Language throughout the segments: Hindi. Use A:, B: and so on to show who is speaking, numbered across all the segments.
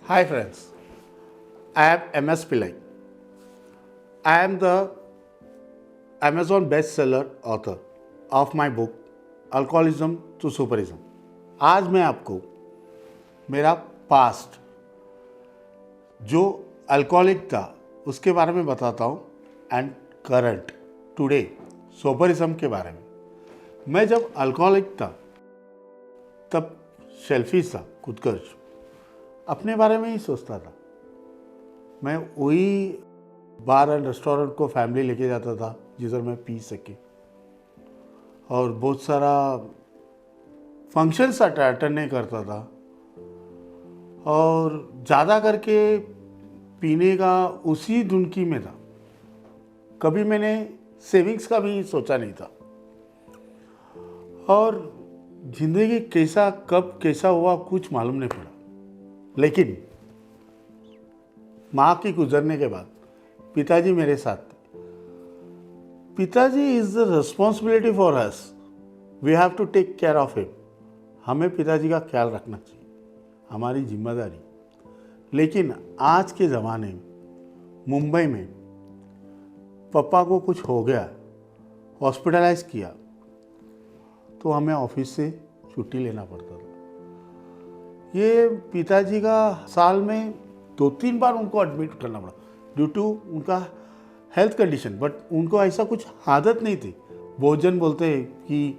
A: Hi friends, I am MS Pillai. I am the Amazon bestseller author of my book Alcoholism to Superism. आज मैं आपको मेरा पास्ट जो अल्कोहलिक था उसके बारे में बताता हूँ एंड करंट टुडे सोपरिज्म के बारे में। मैं जब अल्कोहलिक था तब सेल्फिश था, खुदगर्ज, अपने बारे में ही सोचता था। मैं वही बार एंड रेस्टोरेंट को फैमिली लेके जाता था जिधर मैं पी सके, और बहुत सारा फंक्शंस अटेंड नहीं करता था, और ज़्यादा करके पीने का उसी धुनकी में था। कभी मैंने सेविंग्स का भी सोचा नहीं था, और ज़िंदगी कैसा कब कैसा हुआ कुछ मालूम नहीं पड़ा। लेकिन माँ की गुजरने के बाद पिताजी मेरे साथ थे। पिताजी is the responsibility for us, we have to take care of him. हमें पिताजी का ख्याल रखना चाहिए, हमारी जिम्मेदारी। लेकिन आज के ज़माने में मुंबई में पापा को कुछ हो गया, हॉस्पिटलाइज किया, तो हमें ऑफिस से छुट्टी लेना पड़ता था। ये पिताजी का साल में 2-3 बार उनको एडमिट करना पड़ा ड्यू टू उनका हेल्थ कंडीशन। बट उनको ऐसा कुछ आदत नहीं थी। भोजन बोलते हैं कि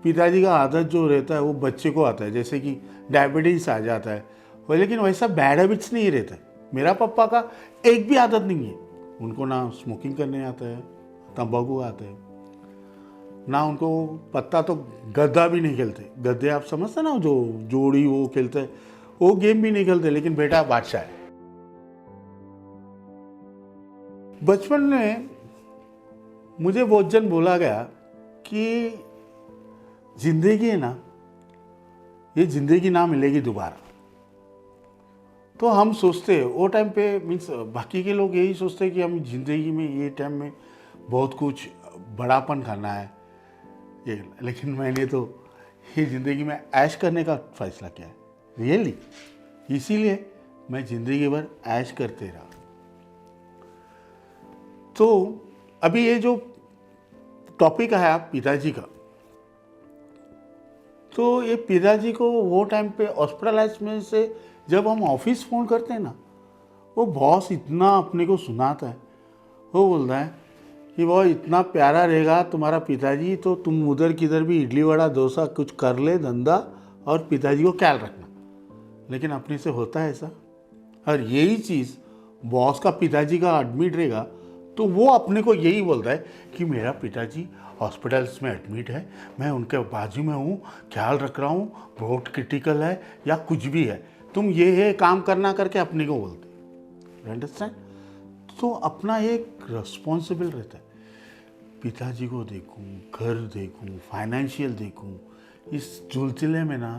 A: पिताजी का आदत जो रहता है वो बच्चे को आता है, जैसे कि डायबिटीज़ आ जाता है, लेकिन वैसा बैड हैबिट्स नहीं रहता है। मेरा पापा का एक भी आदत नहीं है। उनको ना स्मोकिंग करने आता है, तंबाकू आता है, ना उनको पत्ता तो गद्दा भी नहीं खेलते। गद्दे आप समझते ना, जो जोड़ी वो खेलते हैं, वो गेम भी नहीं खेलते। लेकिन बेटा बादशाह है। बचपन में मुझे बहुत जन बोला गया कि जिंदगी है ना, ये जिंदगी ना मिलेगी दोबारा। तो हम सोचते वो टाइम पे, मीन्स बाकी के लोग यही सोचते कि हम जिंदगी में ये टाइम में बहुत कुछ बड़ापन करना है ये। लेकिन मैंने तो ये ज़िंदगी में ऐश करने का फैसला किया है, रियली। इसीलिए मैं ज़िंदगी भर ऐश करते रहा। तो अभी ये जो टॉपिक है आप पिताजी का, तो ये पिताजी को वो टाइम पे हॉस्पिटलाइज में से जब हम ऑफिस फ़ोन करते हैं ना, वो बॉस इतना अपने को सुनाता है। वो बोलता है कि वो इतना प्यारा रहेगा तुम्हारा पिताजी, तो तुम उधर किधर भी इडली वड़ा डोसा कुछ कर ले धंधा, और पिताजी को ख्याल रखना। लेकिन अपने से होता है ऐसा? और यही चीज़ बॉस का पिताजी का एडमिट रहेगा तो वो अपने को यही बोलता है कि मेरा पिताजी हॉस्पिटल्स में एडमिट है, मैं उनके बाजू में हूँ, ख्याल रख रहा हूँ, बहुत क्रिटिकल है या कुछ भी है, तुम ये काम करना करके अपने को बोलते। अंडरस्टैंड? तो अपना एक रिस्पॉन्सिबल रहता है। पिताजी को देखूं, घर देखूं, फाइनेंशियल देखूं, इस सिलसिले में ना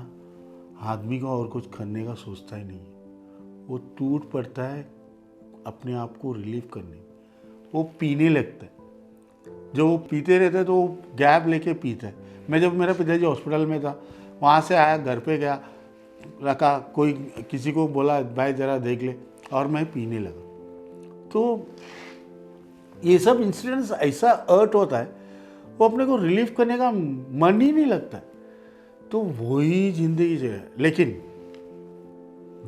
A: आदमी को और कुछ करने का सोचता ही नहीं। वो टूट पड़ता है अपने आप को रिलीव करने, वो पीने लगता है। जब वो पीते रहते हैं तो वो गैप लेके पीता है। मैं जब मेरा पिताजी हॉस्पिटल में था, वहाँ से आया, घर पे गया, रखा, कोई किसी को बोला भाई ज़रा देख ले, और मैं पीने लगा। तो ये सब इंसिडेंट्स ऐसा अर्ट होता है, वो अपने को रिलीव करने का मन ही नहीं लगता है। तो वही जिंदगी जो है। लेकिन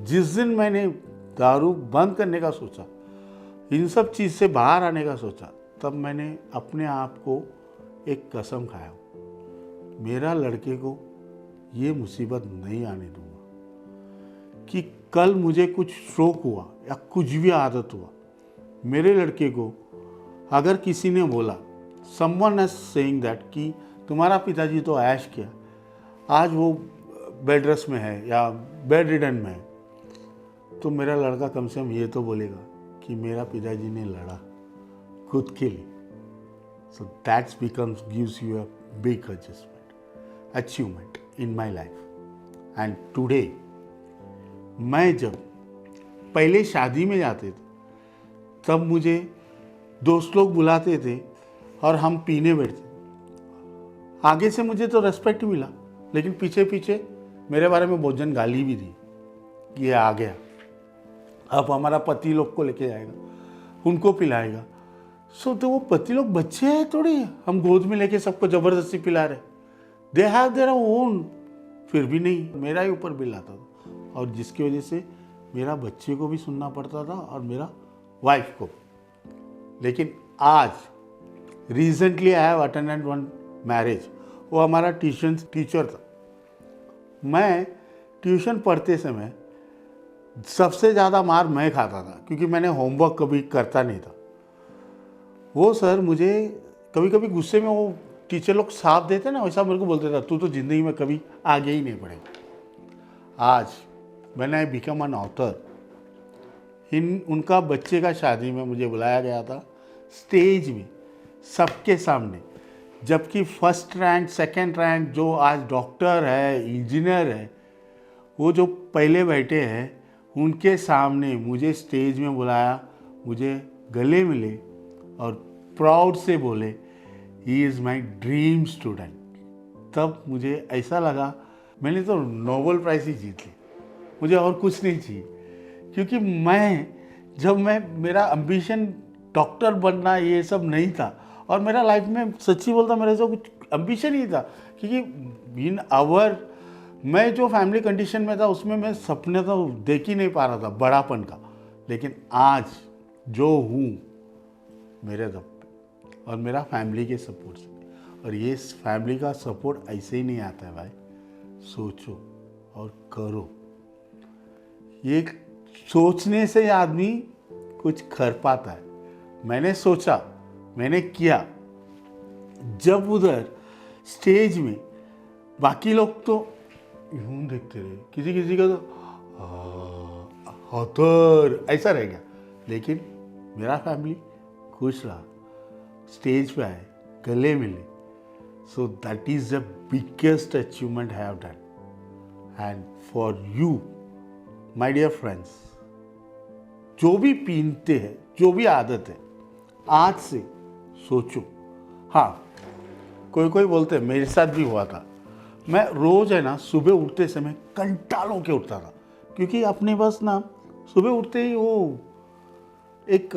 A: जिस दिन मैंने दारू बंद करने का सोचा, इन सब चीज़ से बाहर आने का सोचा, तब मैंने अपने आप को एक कसम खाया, मेरा लड़के को ये मुसीबत नहीं आने दूंगा कि कल मुझे कुछ स्ट्रोक हुआ या कुछ भी आदत हुआ, मेरे लड़के को अगर किसी ने बोला, समवन इज सेइंग दैट, कि तुम्हारा पिताजी तो ऐश किया, आज वो बेड रेस्ट में है या बेड रिडन में है, तो मेरा लड़का कम से कम ये तो बोलेगा कि मेरा पिताजी ने लड़ा खुद के लिए। So that's becomes gives you a big achievement in my life. And today मैं जब पहले शादी में जाते थे तब मुझे दोस्त लोग बुलाते थे और हम पीने बैठते। आगे से मुझे तो रेस्पेक्ट मिला, लेकिन पीछे पीछे मेरे बारे में बहुत जन गाली भी दी कि ये आ गया, अब हमारा पति लोग को लेके जाएगा, उनको पिलाएगा। तो वो पति लोग बच्चे हैं थोड़ी, हम गोद में लेके सबको ज़बरदस्ती पिला रहे। They have their own. फिर भी नहीं, मेरा ही ऊपर बिल आता था, और जिसकी वजह से मेरा बच्चे को भी सुनना पड़ता था और मेरा वाइफ को। लेकिन आज recently I have attended one marriage. वो हमारा ट्यूशन टीचर था। मैं ट्यूशन पढ़ते समय सबसे ज़्यादा मार मैं खाता था, क्योंकि मैंने होमवर्क कभी करता नहीं था। वो सर मुझे कभी कभी गुस्से में, वो टीचर लोग साथ देते ना, वैसा मेरे को बोलते था, तू तो ज़िंदगी में कभी आगे ही नहीं बढ़ेगा। आज मैंने आई बिकम एन ऑथर। उनका बच्चे का शादी में मुझे बुलाया गया था स्टेज में, सबके सामने, जबकि फर्स्ट रैंक सेकंड रैंक जो आज डॉक्टर है, इंजीनियर है, वो जो पहले बैठे हैं, उनके सामने मुझे स्टेज में बुलाया, मुझे गले मिले और प्राउड से बोले, he is my dream student. तब मुझे ऐसा लगा मैंने तो नोबेल प्राइज़ ही जीत ली, मुझे और कुछ नहीं चाहिए। क्योंकि मेरा एम्बिशन डॉक्टर बनना ये सब नहीं था, और मेरा लाइफ में सच्ची बोलता मेरे से कुछ एम्बिशन ही था, क्योंकि इन आवर मैं जो फैमिली कंडीशन में था उसमें मैं सपने तो देख ही नहीं पा रहा था बड़ापन का। लेकिन आज जो हूँ मेरे दम पे और मेरा फैमिली के सपोर्ट से, और ये फैमिली का सपोर्ट ऐसे ही नहीं आता है भाई, सोचो और करो। ये सोचने से आदमी कुछ कर पाता है। मैंने सोचा, मैंने किया। जब उधर स्टेज में बाकी लोग तो यूं देखते रहे, किसी किसी का तो हथर ऐसा रह गया, लेकिन मेरा फैमिली खुश रहा, स्टेज पे आए, गले मिले। So that is the biggest achievement I have done. And for you my dear friends, जो भी पीनते हैं, जो भी आदत है, आज से सोचो। हाँ, कोई बोलते हैं, मेरे साथ भी हुआ था। मैं रोज़ है ना सुबह उठते समय कंटाल होके उठता था, क्योंकि अपने बस ना सुबह उठते ही वो एक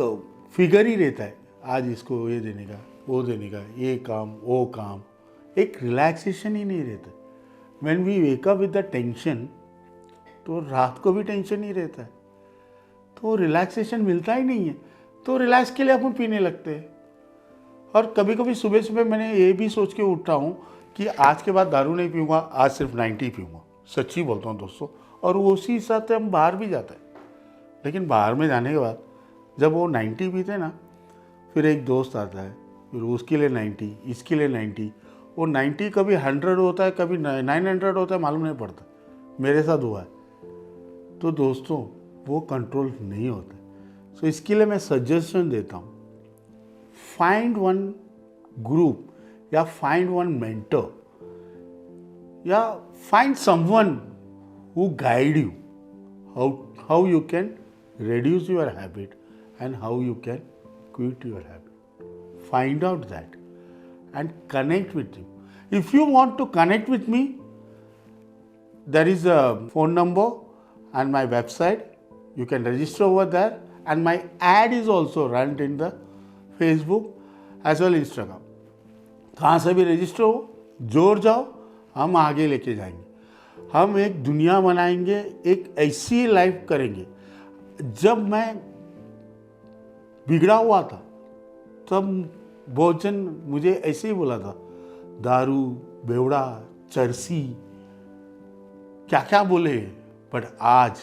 A: फिगर ही रहता है, आज इसको ये देने का, वो देने का, ये काम वो काम, एक रिलैक्सेशन ही नहीं रहता। When we wake up with the tension, तो रात को भी टेंशन ही रहता है, तो रिलैक्सेशन मिलता ही नहीं है। तो रिलैक्स के लिए अपन पीने लगते हैं। और कभी कभी सुबह सुबह मैंने ये भी सोच के उठता हूँ कि आज के बाद दारू नहीं पीऊँगा, आज सिर्फ 90 पीऊँगा। सच्ची बोलता हूँ दोस्तों। और उसी हिसाब से हम बाहर भी जाते हैं। लेकिन बाहर में जाने के बाद जब वो 90 पीते ना, फिर एक दोस्त आता है, फिर उसके लिए 90, इसके लिए 90। वो 90 कभी 100 होता है, कभी 900 होता है, मालूम नहीं पड़ता। मेरे साथ हुआ है। तो दोस्तों वो कंट्रोल नहीं होता। सो इसके लिए मैं सजेशन देता हूँ, फाइंड वन ग्रुप या फाइंड वन मेंटर या find someone who guide you how you can reduce your habit and how you can quit your habit. Find out that and connect with you. If you want to connect with me, there is a phone number and my website. You can register over there, and my ad is also run in the Facebook as well Instagram. कहाँ से भी रजिस्टर हो, जोड़ जाओ, हम आगे लेके जाएंगे। हम एक दुनिया बनाएंगे, एक ऐसी लाइफ करेंगे। जब मैं बिगड़ा हुआ था तब बहुत जन मुझे ऐसे ही बोला था, दारू, बेवड़ा, चरसी, क्या क्या बोले। बट आज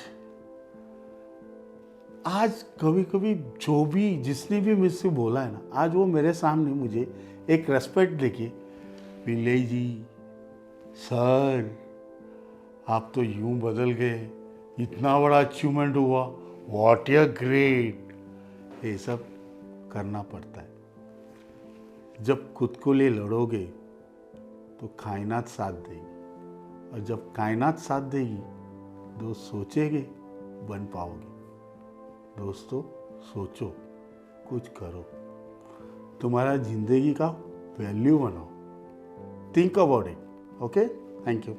A: कभी कभी जो भी जिसने भी मुझसे बोला है ना, आज वो मेरे सामने मुझे एक रेस्पेक्ट देके, पिल्ले जी सर आप तो यूं बदल गए, इतना बड़ा अचीवमेंट हुआ, व्हाट ए ग्रेट, ये सब करना पड़ता है। जब खुद को लिए लड़ोगे तो कायनात साथ देगी, और जब कायनात साथ देगी तो सोचेगे बन पाओगे। दोस्तों सोचो, कुछ करो, तुम्हारा जिंदगी का वैल्यू बनाओ। Think about it. Okay, thank you.